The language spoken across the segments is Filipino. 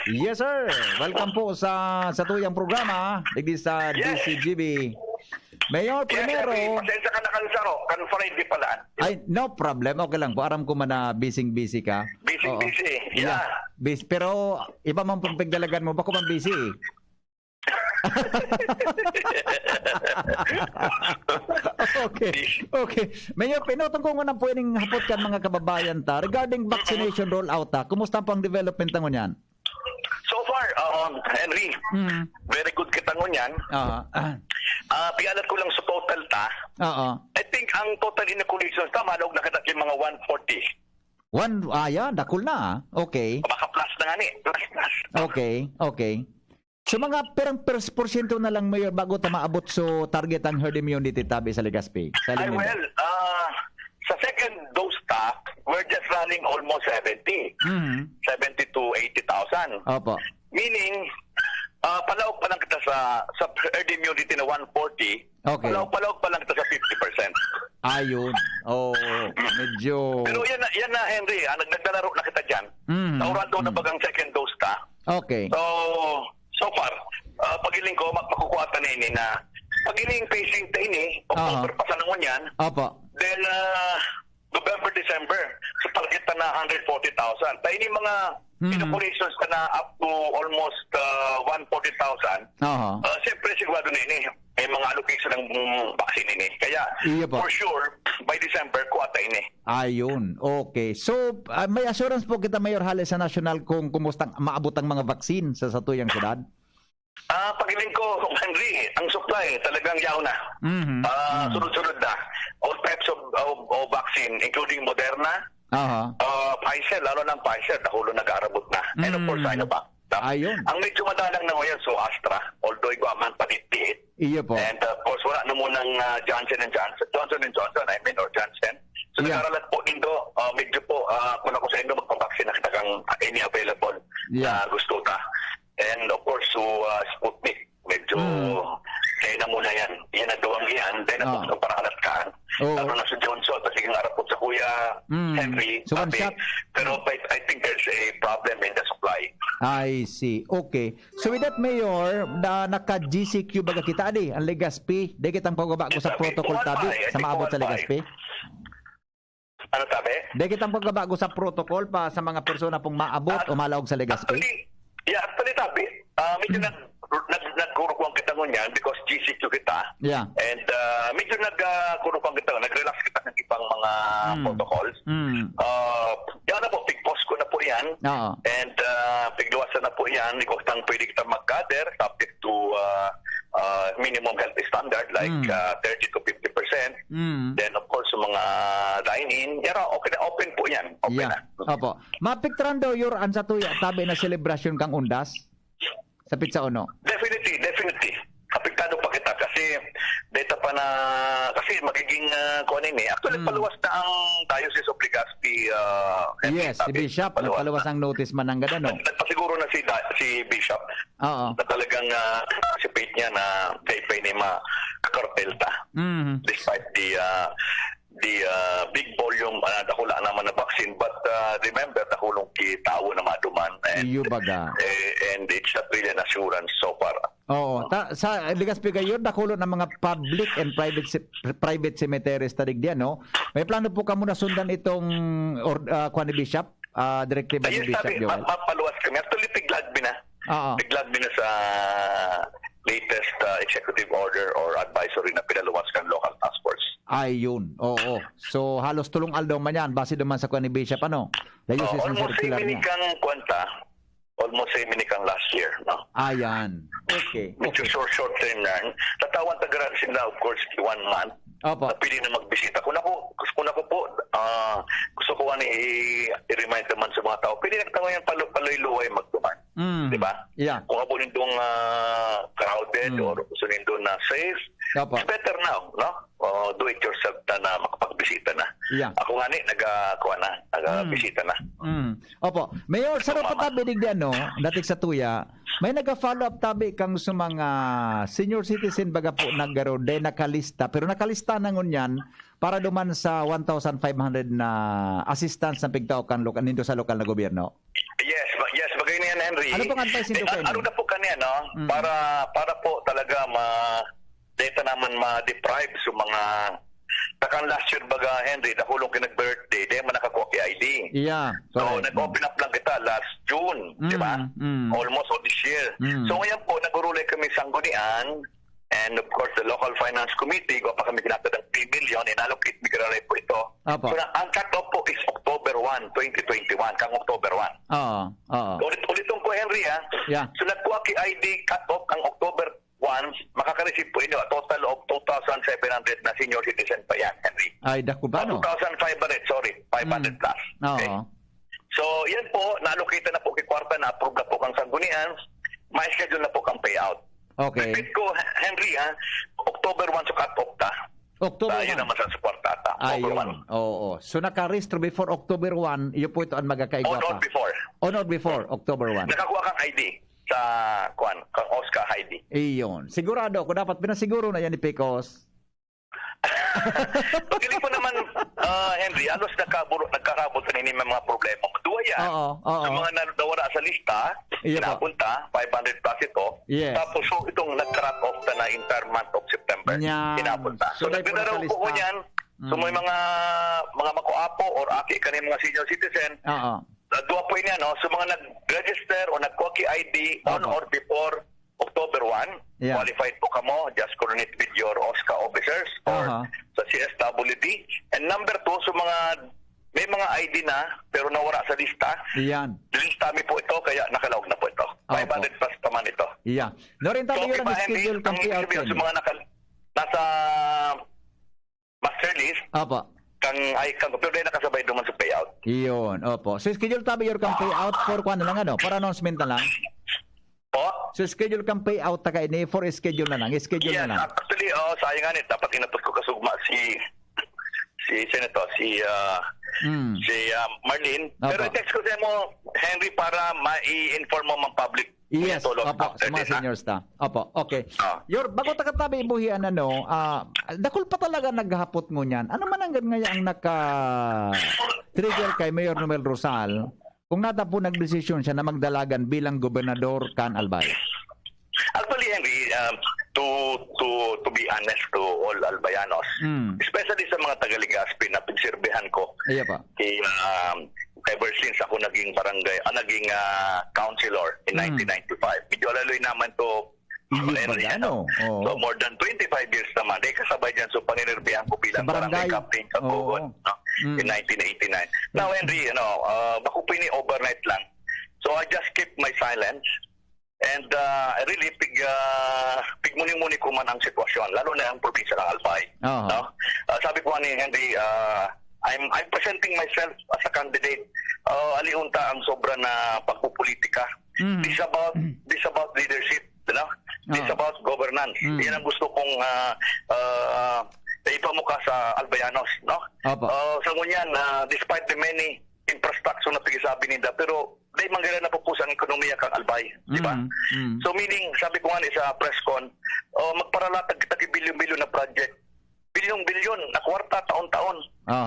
Yes, sir. Welcome po sa tuyang programa. Digdi sa Yes. DCGB. Mayor, primero. Pasensya ka na kansaro. Kan-Friday pala. Ay, no problem. Okay lang po. Aram ko man na busy ka. Oo. Busy. Yeah. Busy. Pero iba man pong pagdalagan mo. Bako man busy eh. Okay. Mayor, pinutong ko nga na pwedeng hapot kan mga kababayan ta regarding vaccination rollout ta. Kumusta po ang development ng yan? So far, Henry, very good kita ngunyan. Pialat ko lang sa total ta. I think ang total inoculation ta, malog na kita yung mga 140. Dakul na. Okay. Baka plus na nga ni. Plus. Okay. So mga perang porsyento na lang mayor bago ta maabot so target ang herd immunity tabi sa Legazpi. Sa second dose ta, we're just running almost 70. 70 to 80,000. Opo. Meaning, palawag pa lang kita sa herd immunity na 140. Okay. Palawag pa lang kita sa 50%. Ayun. Medyo... Pero yan na Henry, naglalaro na kita dyan. Naurado na bagang second dose ta. Okay. So far, pagiling ko, makukuha na ini na pagiling facing ta ini, October pa sa nangon yan. Opo. Then, November, December, sa target na 140,000. Tayo ini mga inoculations ka na up to almost 140,000. Siyempre, sigurado na ini. May mga allocation ng vaccine ini. Kaya, for sure, by December, kuwata ini. Ayun. Okay. So, may assurance po kita, Mayor Hales, sa national kung kumusta maabot ang mga vaccine sa satuyang syudad? Pagiling ko, Henry, ang supply talagang yaw na. Sunod-sunod na. All types of vaccine, including Moderna, Pfizer, lalo ng Pfizer, nakulo nag-aarabot na. And of course, Ayun. Ang medyo madalang na ngayon, so Astra, although iguaman panit-tihit. Iyo po. And of course, wala na munang Johnson & Johnson, or Johnson. So nag-aralat po nindo, medyo po, kung ako sa inyo magpabaksin, nakita kang any available na gusto ta. And of course, Sputnik, medyo kaya na muna yan. Yan ang gawang yan. Then ako sa parahalat ka. Lalo na sa Johnson, kasi ang harap po sa Kuya Henry. So pero I think there's a problem in the supply. I see. Okay. So with that, Mayor, naka-GCQ baga kita di, ang Legazpi. Di kitang pagbabago sa protocol tabi sa maabot sa Legazpi. Ano tabi? Di kitang pagbabago sa protocol pa sa mga persona pong maabot o malaog sa Legazpi. Actually tabi. Medyo nagkurukuang kita ngunyan because GCQ kita. Yeah. And medyo nagkurukuang kita, nag-relax kita ng ibang mga protocols. Yan na po, pig-post ko na po yan. And pigluwasan na po yan. Ikaw tang pwede kita mag-gather subject to minimum health standard like 30 to 50%. Then of course, mga dine-in, okay na, open po yan. Open na. Opo. Mapictran daw your ansa tuya tabi na celebration kang undas sa Pizza Uno. Definitely. Apektado pa kita kasi data pa na kasi magiging kunin eh. Actually paluwas na ang Diocese of Legazpi. Yes, si Bishop nagpaluwas ang notice man ang gano'n. Nagpasiguro na si Bishop. Na talagang anticipate niya na kay ni makakarpelta. Despite the big volume dakula naman na vaccine, but remember dakulong kitao na maduman and it's not really an assurance so far. Sa Legazpi kayo dakulo ng mga public and private cemeteries tadig diyan, no? May plano po ka muna sundan itong kuan ni Bishop, directive ni Bishop Joel. Mapaluwas kami. Actually Tigladbi na sa latest executive order or advisory na pinaluwas kan local task force. Ayun. So halos tulong aldaw man yan base naman sa kuan ni Bishop almost same kang last year, no? Ayan. Okay. Short term na. Tatawan tagaran sila of course 1 month. Opo. Na pwede na magbisita. Kung ako po, gusto ko i-remind naman sa mga tao, pwede nagtango yan paloy-luway magtuman. Diba? Yeah. Kung ako nindong crowded or gusto nindong na safe, it's better now, no? Do it yourself na makapagbisita na. Yeah. Ako nga nagbisita na. Opo. Mayor, sarap pa tabi digdi dating sa tuya, may naga-follow up tabi kang sa mga senior citizen baga po naggaro de nakalista, pero nakalista na ngunyan para duman sa 1,500 na assistance na pigtao kan lokal nindo sa lokal na gobyerno. Yes, bagay na yan Henry. Ano pong advice nito kayo? Ano na po kanya, no? Para po talaga data naman ma-deprive sa mga takang last year baga, Henry, dahulong kinag-birthday, di man nakakuha kay ID. Yeah, So, correct. nag-open up lang kita last June, di ba? Almost all this year. So, ngayon po, nag-urulay kami sanggunian, and of course, the local finance committee, kung pa kami kinatad ng 3 million, inallocate migraray po ito. Apo. So, ang cut-off po is October 1, 2021, kang October 1. Oo. Ulit-ulitin ko, Henry, ha? Yeah. So, nagkuha kay ID cut-off ang October 1, makaka-receive po ito a total of 2,700 na senior citizen pa yan, Henry. Ay, dako ba, no? 2,500, sorry, 500 plus. Okay? Oo. So, yan po, na-allocate na po kay kwarta, na-approve na po kang sanggunian, may schedule na po kang payout. Okay. Repeat ko, Henry, ha? October 1 sa cut-off ta. October 1. Yun naman sa support ata. October Ayun. Oo. So naka-register before October 1, iyo po ito ang 1. magkakaigwa On or pa. before. On or before October 1. Nakakuha kang ID sa kang Oscar ID. Iyon. Sigurado ako dapat pinasiguro na yan ni Pecos. Pagkiling po naman, Henry, alos nagkakabot na may mga problema. Duwa yan. Oo. Sa mga nawala sa lista, Iya po. pinapunta, 500 plus ito. Yes. Tapos so itong nag-cut off na entire month of September. Yan. Pinapunta. So, So, dahil po nagdadaraw nakalista. po ko niyan. So may mga makuapo or aki kanin mga senior citizen, Oo. duwa po niya, no? So mga nag-register o nag-quoki ID on Opo. or before October 1, Yeah. qualified po kamo, just coordinate with your OSCA officers or sa CSWD. And number 2, so may mga ID na pero nawala sa lista. Iyan. Lista mi po ito, kaya nakalawag na po ito. 500 plus naman ito. Iyan. Norin tayo okay yun ang schedule kang ibig payout sabihin, sa mga nasa master list, Opo. kang pero dahil nakasabay naman sa payout. Iyon. Opo. So schedule tayo yun kang payout for kung ano lang ano? For announcement na lang? Po? So schedule kang payout ta kay ni for schedule na lang. Schedule Yes, na lang. actually, sayang nga nito. Dapat inatos ko kasugma si Senator, si Marlene. Opo. Pero text ko sa mo, Henry, para ma-i-inform mo mga public. Yes, Tulog opo, after sa mga this, ha? seniors ta. Opo, okay. Ah. Yor, bago ta katabi ibuhian ano, dakol pa talaga naghapot mo niyan. Ano man ang ngaya ang naka-trigger kay Mayor Nomel Rosal kung nata po nagdesisyon siya na magdalagan bilang gobernador kan Albay? Actually, Henry, to be honest to all Albayanos, especially sa mga taga-Legazpi na pinsirbehan ko, Iya pa. ever since ako naging barangay, naging councilor in 1995. Medyo laloy naman to Henry, ano? Oo. So more than 25 years naman. Dahil kasabay dyan, so panginirbihan ko bilang Sa barangay. captain sa Tugon in 1989. Now, Henry, bako pini overnight lang. So I just keep my silence. And I really pigmuni-muni ko man ang sitwasyon, lalo na ang probinsya ng Albay. No? Sabi ko ni Henry, I'm presenting myself as a candidate. Aliunta ang sobra na pagpupolitika. This about leadership, you know? This about governance. Yan ang gusto kong ipamukha sa Albayanos, no? Sa ngunyan, despite the many infrastructure na pigisabi nila, pero dahil manggara na po po sa ekonomiya kang Albay, di ba? So meaning, sabi ko nga sa press con, magparalatag kita bilyon-bilyon na project. Bilyon-bilyon na kwarta taon-taon.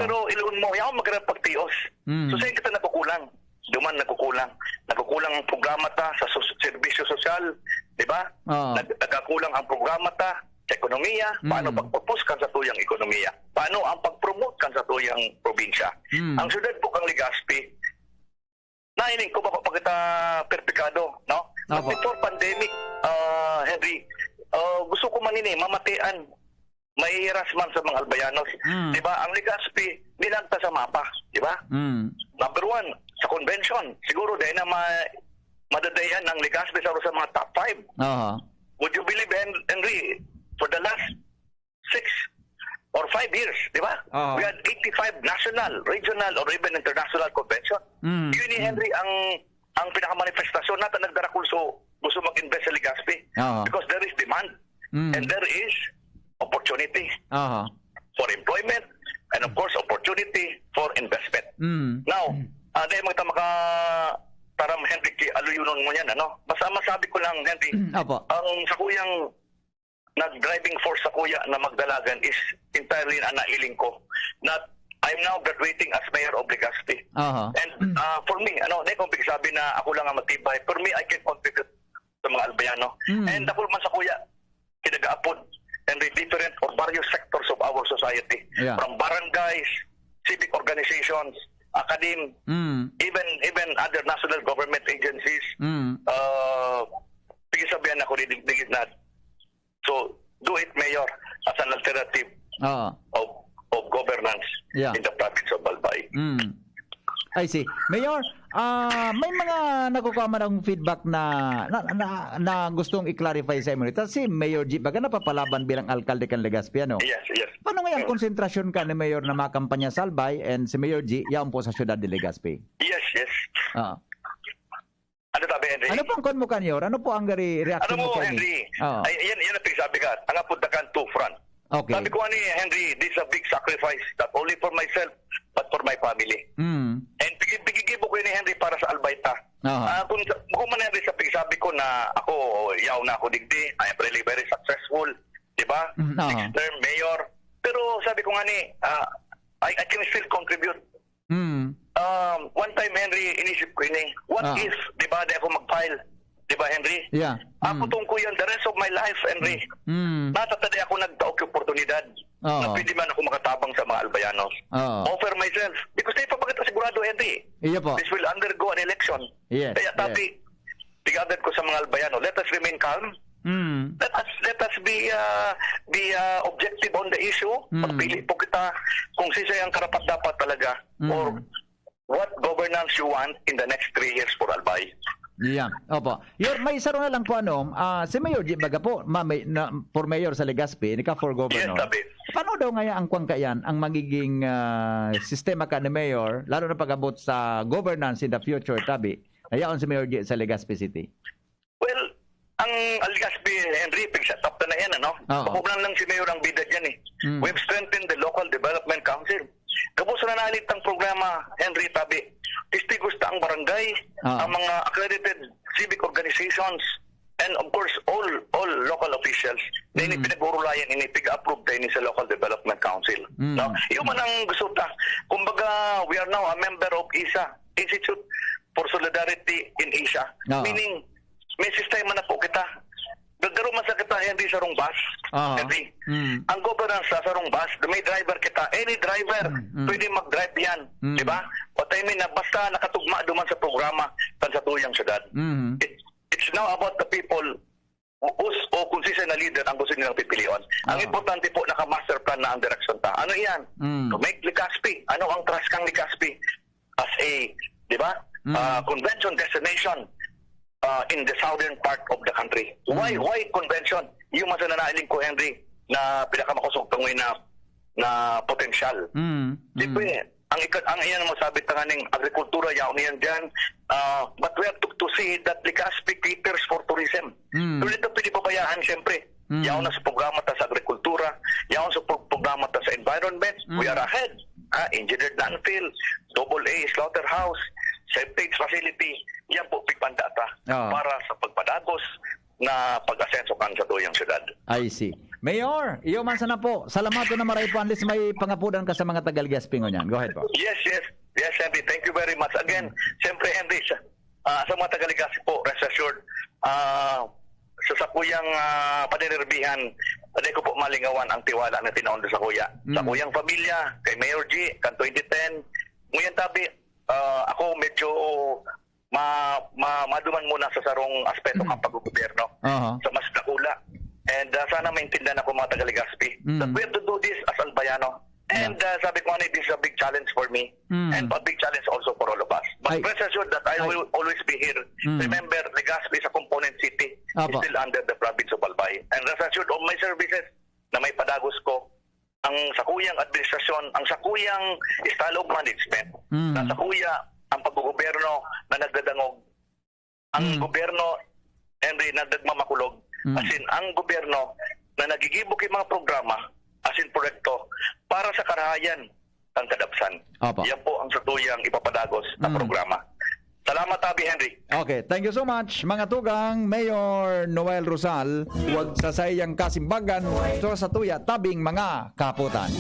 Pero iluon mo, yaw magkaroon pagtios. So saan kita nakukulang? Duman nakukulang. Nakukulang ang programa ta sa serbisyo sosyal, di ba? Nagkakulang ang programa ta sa ekonomiya. Paano pagpupus kan sa tuyang ekonomiya? Paano ang pag-promote kan sa tuyang probinsya? Ang syudad po kang Legazpi, naining ko ba pag kita perpikado, no? Before pandemic, Henry, gusto ko manini, mamatian, may harassment sa mga Albayanos. Di ba? Ang Legazpi, nilagta sa mapa. Di ba? Number 1, sa convention. Siguro dahil na madadayan ang Legazpi sa mga top 5. Would you believe, Henry, for the last 6 or 5 years, di ba? We had 85 national, regional, or even international convention. Yun ni Henry ang pinakamanifestasyon natin nagdarakulso gusto mag-invest sa Legazpi. Because there is demand and there is opportunity for employment and of course opportunity for investment. Now, dahil magtamaka taram Henry aluyunon mo yan, ano? Basta masabi ko lang, Henry, ang sa kuyang nag-driving force sa kuya na magdalagan is entirely na nailing ko na I'm now graduating as mayor of Legazpi. Aha. And for me, di ko sabi na ako lang ang matibay. For me, I can contribute sa mga albayano. And ako man sa kuya, kinagaapod and the different or various sectors of our society. Yeah. From barangays, civic organizations, academe, even other national government agencies. Pigisabihan ako digid na. So, do it, Mayor, as an alternative of governance in the province of Albay. I see. Mayor, may mga nakukuha ng feedback na gustong i-clarify sa inyo. Si Mayor G, baga napapalaban bilang alkalde kan Legazpi, ano? Yes. Paano ngayon konsentrasyon ka ni Mayor na makampanya sa Albay and si Mayor G, yaon po sa syudad de Legazpi? Yes. Ano tabi, Henry? Ano po ang kon mo kanyor? Ano po ang reaction mo mo Henry? Yan ang pinagsabi ka. Ang apuntakan two front. Okay. Sabi ko Henry, this is a big sacrifice, not only for myself, but for my family. And bigigibo ko ni Henry para sa Albayta. Kung man Henry, sabi ko na ako, yaw na ako digdi, I am really very successful, di ba? Next term, mayor. Pero sabi ko I can still contribute. One time, Henry, inisip ko what if, di ba, di ako mag-file? Di ba, Henry? Yeah. Ako tungko yan the rest of my life, Henry. Natataday ako nagtaok yung oportunidad na pwede man ako makatabang sa mga albayanos. Offer myself. Because di pa pagkita sigurado, Henry. Iya po. This will undergo an election. Yes. Kaya tabi, tigadan ko sa mga albayano, let us remain calm. Let us be objective on the issue. Pagpili po kita kung sisay ang karapat-dapat talaga or what governance you want in the next 3 years for Albay. Yeah. Opo. May isa na lang po si Mayor G baga po, for mayor sa Legazpi, nika for governor. Yes, tabi. Paano daw nga ang kwang kayan ang magiging sistema ka ni Mayor, lalo na pag-abot sa governance in the future, tabi, ayaon si Mayor G sa Legazpi City? Well, ang Legazpi, Henry, pag-set up na yan, ano? Pakukulan lang si Mayor ang bida dyan, eh. We've strengthened the local development council. Kapos na nalit ang programa, Henry, tabi. Isti gusta ang barangay, ang mga accredited civic organizations, and of course, all local officials na ini pinag-urulayan, ini pig-approve tayo sa local development council. No? Yung man ang gusto ta. Kumbaga, we are now a member of ISA, Institute for Solidarity in Asia. Meaning, may sistema na po kita. Gagaro man sa kita, Henry, sa rong bus. Henry, ang governance sa rong bus, may driver kita. Any driver, pwede mag-drive yan. Diba? What I mean, basta nakatugma duman sa programa sa tuyang syudad. It's now about the people o kung sisa na leader ang gusto nilang pipilion. Ang importante po, naka-master plan na ang direction ta. Ano yan? To make Legazpi. Ano ang trust kang Legazpi? As a, diba? Convention destination in the southern part of the country. Why convention? Yung mas nanailing ko, Henry, na pinakamakusog pangoy na potensyal. Siyempre, ang iyan mo sabi tanganing agrikultura, yaw niyan dyan, but we have to see that Legazpi caters for tourism. So ito pwede pabayaan, siyempre. Yaw na sa programa ta sa agrikultura, yaw sa programa ta sa environment, we are ahead. Engineered landfill, AA slaughterhouse, septic facility, yan po pigpandata para sa pagpadagos na pag-asenso kan sa tuyang syudad. I see. Mayor, iyo man sana po. Salamat na maray po. Unless may pangapudan ka sa mga tagal-Legazpi ngon. Go ahead po. Yes, Henry. Thank you very much. Again, siyempre, Henry, sa mga tagal-Legazpi po, rest assured, sa sakuyang paninirbihan, hindi ko po malingawan ang tiwala na tinaon sa kuya. Sa kuyang pamilya, kay Mayor G, kan 2010, ngayon tabi, ako medyo maduman muna sa sarong aspeto ng pag-gobyerno sa mas nakula. And sana maintindihan ako mga taga-Legazpi that we have to do this as Albayano. And sabi ko this is a big challenge for me and a big challenge also for all of us. But rest assured that I will always be here. Remember, Legazpi is a component city. It's still under the province of Albay. And rest assured of my services na may padagos ko ang sakuyang administrasyon, ang sakuyang style of management, na sakuya ang pag-gobyerno na nagdadangog. Ang gobyerno, Henry, na nagmamakulog. As in, ang gobyerno na nagigibok yung mga programa, as in proyekto, para sa karahayan ng kadapsan. Yan po ang satuyang ipapadagos na programa. Salamat, Abi Henry. Okay, thank you so much. Mga tugang, Mayor Noel Rosal, huwag sa sayang kasimbagan, sa tuya tabing mga kaputan.